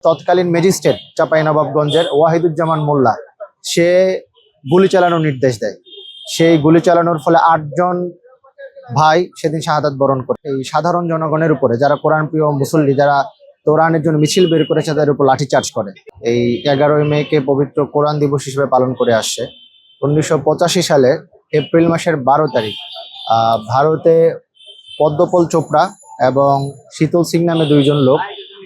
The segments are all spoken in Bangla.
তৎকালীন ম্যাজিস্ট্রেট চাঁপাইনবাবগঞ্জের ওয়াহিদুজ্জামান মোল্লা সে গুলি চালানোর নির্দেশ দেয়। সেই গুলি চালানোর ফলে 8 জন ভাই সেদিন শাহাদাত বরণ করে। এই সাধারণ জনগণের উপরে যারা কোরআন প্রিয় মুসল্লি, যারা কোরআনের জন্য মিছিল বের করেছে, তাদের উপর লাঠিচার্জ করে। এই 11ই মেকে পবিত্র কোরআন দিবস হিসেবে পালন করে আসছে। 1985 সালে এপ্রিল মাসের 12 তারিখ ভারতে পদ্মপল চোপড়া এবং শীতল সিং নামে 2 জন লোক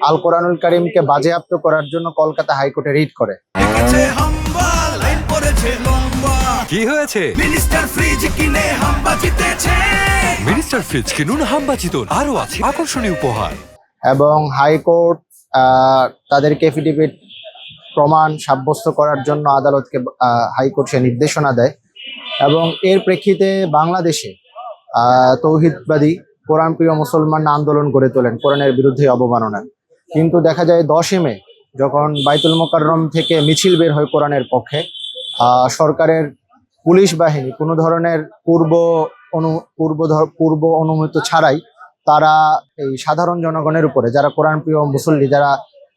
আল কোরআনুল কারিমকে বাজেয়াপ্ত করার জন্য কলকাতা হাইকোর্টে রিট করে। কি হয়েছে? মিনিস্টার ফ্রিজ কিনে হাম্বা জিতেছে। মিনিস্টার ফ্রিজ কিনুন, হাম্বা জিতুন, আরো আছে আকর্ষণীয় উপহার। এবং হাইকোর্ট তাদেরকে এফিডেভিট প্রমাণ সাব্যস্ত করার জন্য আদালতকে হাইকোর্ট সে নির্দেশনা দেয়। এবং এর প্রেক্ষিতে বাংলাদেশে তৌহিদবাদী কোরআন প্রিয় মুসলমান আন্দোলন গড়ে তোলেন কোরআনের বিরুদ্ধে অবমাননা। কিন্তু দেখা যায় 10ই মে যখন বাইতুল মোকাররম থেকে মিছিল বের হয় কোরআনের পক্ষে, সরকারের পুলিশ বাহিনী কোনো ধরনের পূর্ব অনুমতি ছাড়াই তারা এই সাধারণ জনগণের উপরে, যারা কোরআন প্রিয় মুসল্লি, যারা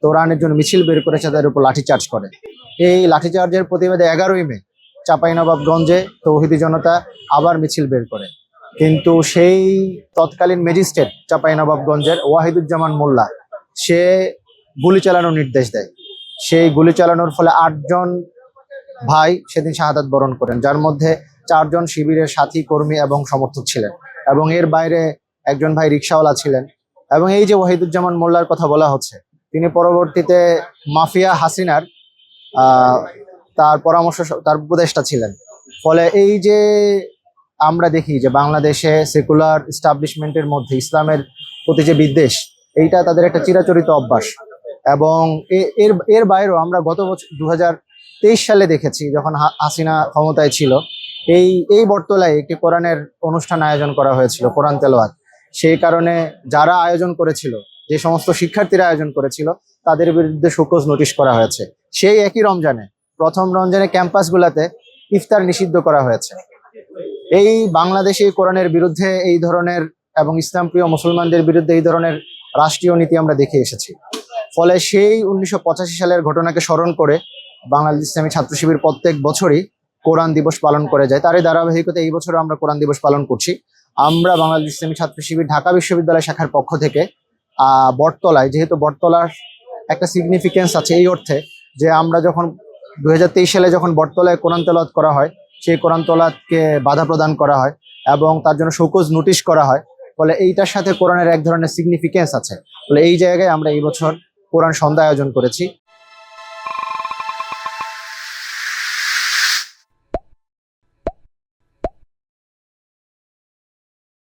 কোরআনের জন্য মিছিল বের করেছে, তাদের উপর লাঠিচার্জ করে। এই লাঠিচার্জের প্রতিবাদে 11ই মে চাঁপাইনবাবগঞ্জে তৌহিদি জনতা আবার মিছিল বের করে। কিন্তু সেই তৎকালীন ম্যাজিস্ট্রেট চাঁপাইনবাবগঞ্জের ওয়াহিদুজ্জামান মোল্লা সে গুলি চালানোর নির্দেশ দেয়। সেই গুলি চালানোর ফলে 8 জন ভাই সেদিন শাহাদাত বরণ করেন, যার মধ্যে 4 জন শিবিরের সাথী, কর্মী এবং সমর্থক ছিলেন। এবং এর বাইরে 1 জন ভাই রিকশাওয়ালা ছিলেন। এবং এই যে ওয়াহিদুজ্জামান মোল্লার কথা বলা হচ্ছে, তিনি পরবর্তীতে মাফিয়া হাসিনার তার উপদেষ্টা ছিলেন। ফলে এই যে আমরা দেখি যে বাংলাদেশে সেকুলার এস্টাবলিশমেন্টের মধ্যে ইসলামের প্রতি যে বিদ্বেষ, এইটা তাদের একটা চিরাচরিত অভ্যাস। এবং এর বাইরেও আমরা গত বছর 2023 সালে দেখেছি, যখন হাসিনা ক্ষমতায় ছিল, এই বটতলায় একটি কোরআনের অনুষ্ঠান আয়োজন করা হয়েছিল, কোরআন তেলাওয়াত। সেই কারণে যারা আয়োজন করেছিল, যে সমস্ত শিক্ষার্থীরা আয়োজন করেছিল, তাদের বিরুদ্ধে শোকজ নোটিশ করা হয়েছে। সেই একই রমজানে, প্রথম রমজানে ক্যাম্পাসগুলোতে ইফতার নিষিদ্ধ করা হয়েছে। এই বাংলাদেশে কোরআনের বিরুদ্ধে এই ধরনের এবং ইসলাম প্রিয় মুসলমানদের বিরুদ্ধে এই ধরনের রাষ্ট্রীয় নীতি আমরা দেখে এসেছি। ফলে সেই 1985 সালের ঘটনাকে স্মরণ করে বাংলাদেশ ইসলামী ছাত্র শিবির প্রত্যেক বছরই কোরআন দিবস পালন করে যায়। তারই ধারাবাহিকতা এই বছরও আমরা কোরআন দিবস পালন করছি। আমরা বাংলাদেশ ইসলামী ছাত্র শিবির ঢাকা বিশ্ববিদ্যালয় শাখার পক্ষ থেকে বটতলায়, যেহেতু বটতলার একটা সিগনিফিকেন্স আছে এই অর্থে যে আমরা যখন 2023 সালে যখন বটতলায় কোরআন তেলাওয়াত করা হয়, সেই কোরআন তেলাওয়াতকে বাধা প্রদান করা হয় এবং তার জন্য শোকজ নোটিশ করা হয়। ফলে এইটার সাথে কোরআনের এক ধরনের সিগনিফিকেন্স আছে। ফলে এই জায়গায় আমরা এই বছর কোরআন সন্ধ্যা আয়োজন করেছি।